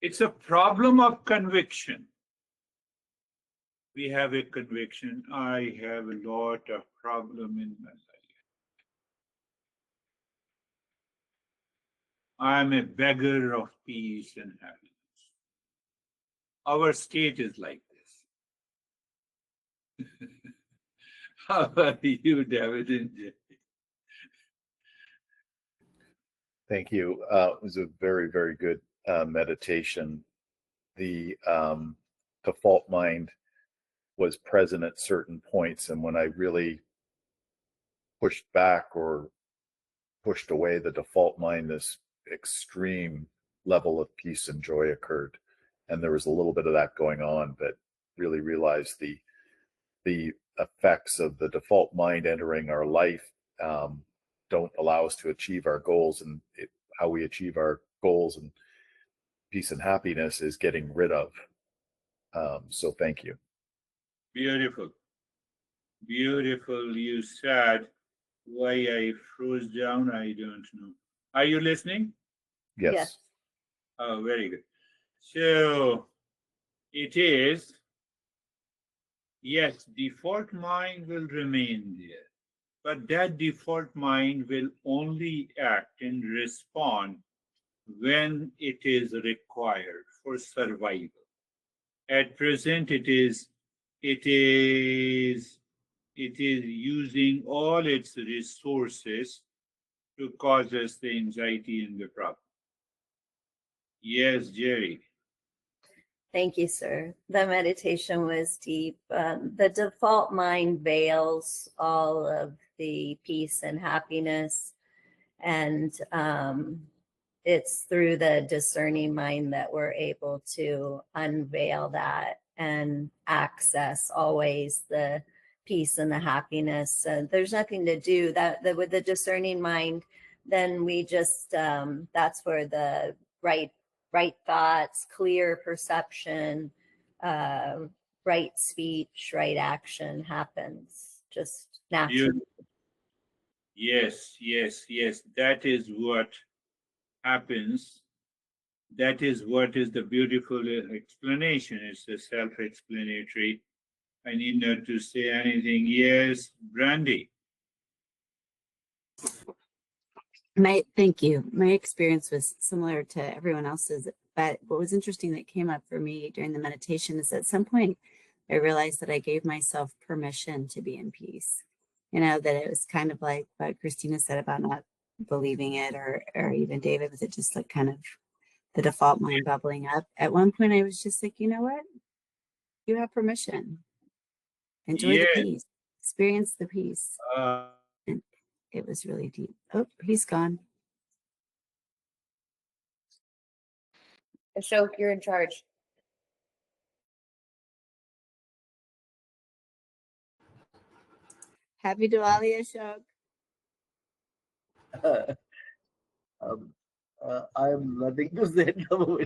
It's a problem of conviction. We have a conviction. I have a lot of problem in my life. I am a beggar of peace and happiness. Our state is like this. How are you, David and Jay? Thank you. It was a very, very good meditation. The default mind was present at certain points, and when I really pushed back or pushed away the default mind, this extreme level of peace and joy occurred. And there was a little bit of that going on, but really realized the effects of the default mind entering our life don't allow us to achieve our goals, and how we achieve our goals and peace and happiness is getting rid of. So thank you. Beautiful. Beautiful. You said why I froze down, I don't know. Are you listening? Yes. Yes. Oh, very good. So it is, yes, default mind will remain there, but that default mind will only act and respond when it is required for survival. At present, it is using all its resources to cause us the anxiety and the problem. Yes, Jerry. Thank you, sir. The meditation was deep. The default mind veils all of the peace and happiness. And it's through the discerning mind that we're able to unveil that and access always the peace and the happiness. There's nothing to do that with the discerning mind. Then we just that's where the right thoughts, clear perception, right speech, right action happens just naturally. Yes, yes, yes. That is what happens. That is what is the beautiful explanation. It's a self-explanatory. I need not to say anything. Yes, Brandy. Thank you. My experience was similar to everyone else's, but what was interesting that came up for me during the meditation is at some point I realized that I gave myself permission to be in peace. You know, that it was kind of like what Christina said about not believing it, or even David, with it just like kind of the default mind bubbling up. At one point I was just like, you know what? You have permission. Enjoy the peace. Experience the peace. And it was really deep. Oh, he's gone. Ashok, you're in charge. Happy Diwali, Ashok. I am nothing to say now.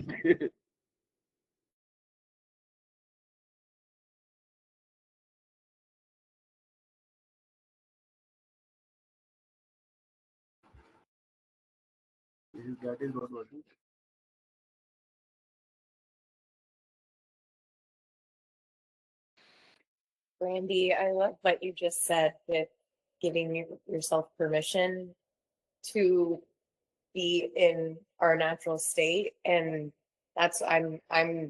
That is not working. Brandy, I love what you just said with giving yourself permission to be in our natural state. And that's I'm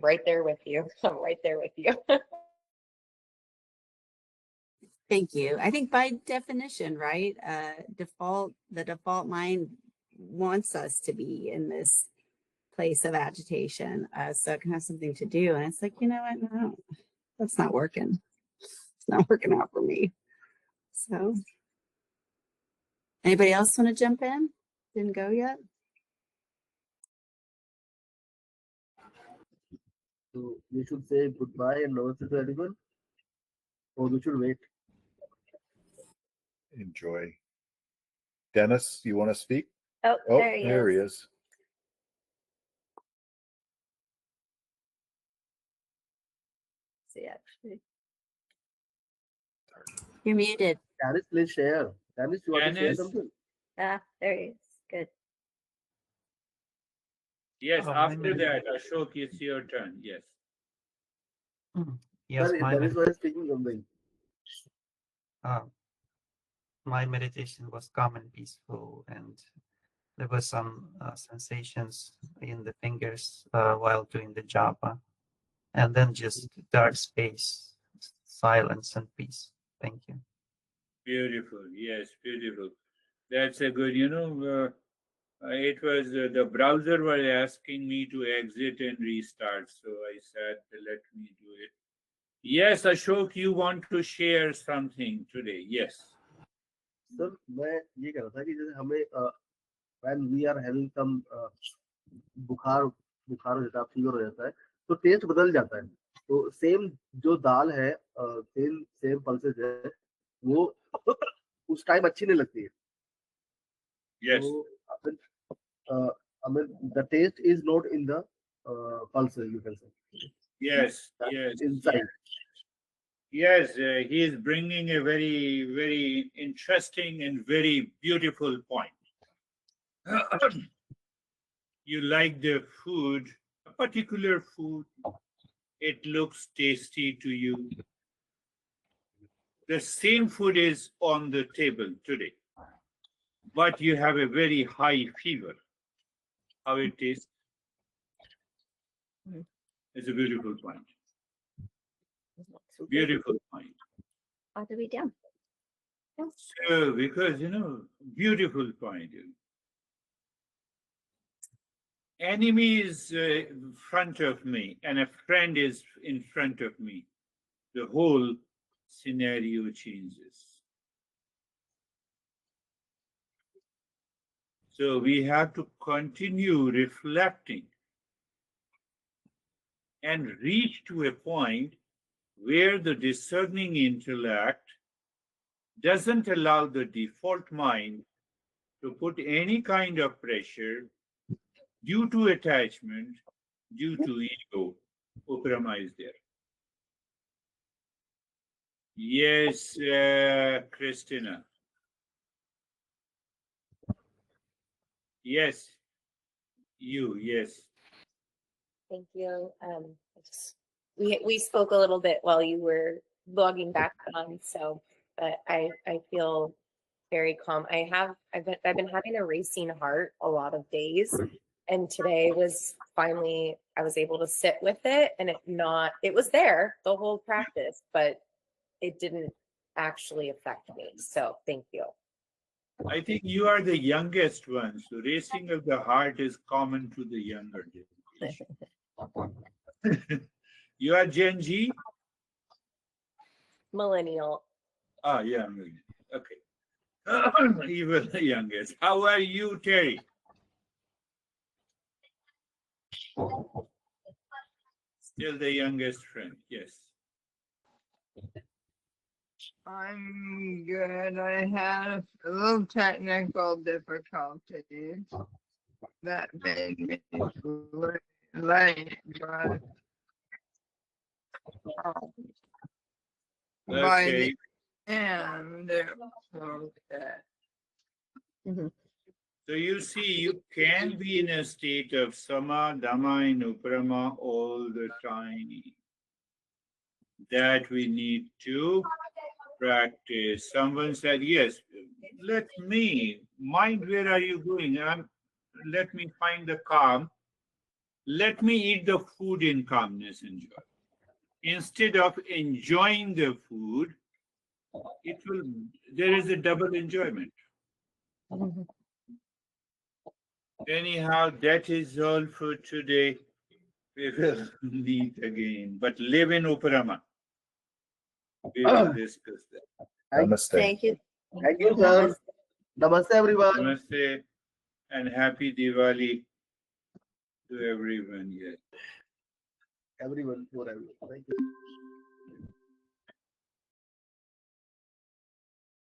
right there with you. I'm right there with you. Thank you. I think by definition, right? The default mind wants us to be in this place of agitation. So it can have something to do. And it's like, you know what? No, that's not working. It's not working out for me. So anybody else want to jump in? Didn't go yet? So we should say goodbye and namaste to everyone, or we should wait. Enjoy. Dennis, you want to speak? Oh, Oh, there he there he is. is. See, actually. You're muted. Dennis, please share. Dennis, you want to share Dennis? something? Ah, there he is. Good. Yes, Oh, after that, Ashok, it's your turn. Yes. Yes, Dennis was speaking something. my meditation was calm and peaceful, and there were some sensations in the fingers while doing the japa, and then just dark space, silence and peace. Thank you. Beautiful. Yes, beautiful. That's a good, it was the browser was asking me to exit and restart. So I said, let me do it. Yes, Ashok, you want to share something today? Yes. Sir मैं ये कह रहा था कि जैसे हमें when we are having some बुखार बुखार हो जाता है, फीवर हो जाता है, तो टेस्ट बदल जाता है. तो सेम जो दाल है, सेम सेम पल्सेस है, वो उस टाइम अच्छी नहीं लगती है. Yes. So I mean the taste is not in the pulses, you can say. Yes. That's Yes. inside. Yes, he is bringing a very, very interesting and very beautiful point. You like the food, a particular food, it looks tasty to you. The same food is on the table today, but you have a very high fever. How it tastes? It's a beautiful point. Beautiful point. All the way down. So, because, beautiful point. Enemy is in front of me and a friend is in front of me. The whole scenario changes. So we have to continue reflecting and reach to a point where the discerning intellect doesn't allow the default mind to put any kind of pressure due to attachment, due to ego. Uprama is there. Yes, Christina. Yes, yes. Thank you. We spoke a little bit while you were logging back on, so but I feel very calm. I've been having a racing heart a lot of days, and today was finally I was able to sit with it, and it was there the whole practice, but it didn't actually affect me. So thank you. I think you are the youngest one, so racing of the heart is common to the younger generation. You are Gen G? Millennial. Ah, yeah, okay. Even the youngest. How are you, Terry? Still the youngest friend, yes. I'm good. I had a little technical difficulties that made me late, but by the Okay. end, it was okay. So you see, you can be in a state of sama, dhamma, and uparama all the time. That we need to practice. Someone said, yes, let me, mind, where are you going? Let me find the calm. Let me eat the food in calmness and joy. Instead of enjoying the food, there is a double enjoyment. Anyhow, that is all for today. We will meet again, but live in Uparama. We will discuss that. Namaste. Thank you. Thank you, sir. Namaste, everyone. Namaste and happy Diwali to everyone. Yes. Everyone, for everyone. Thank you.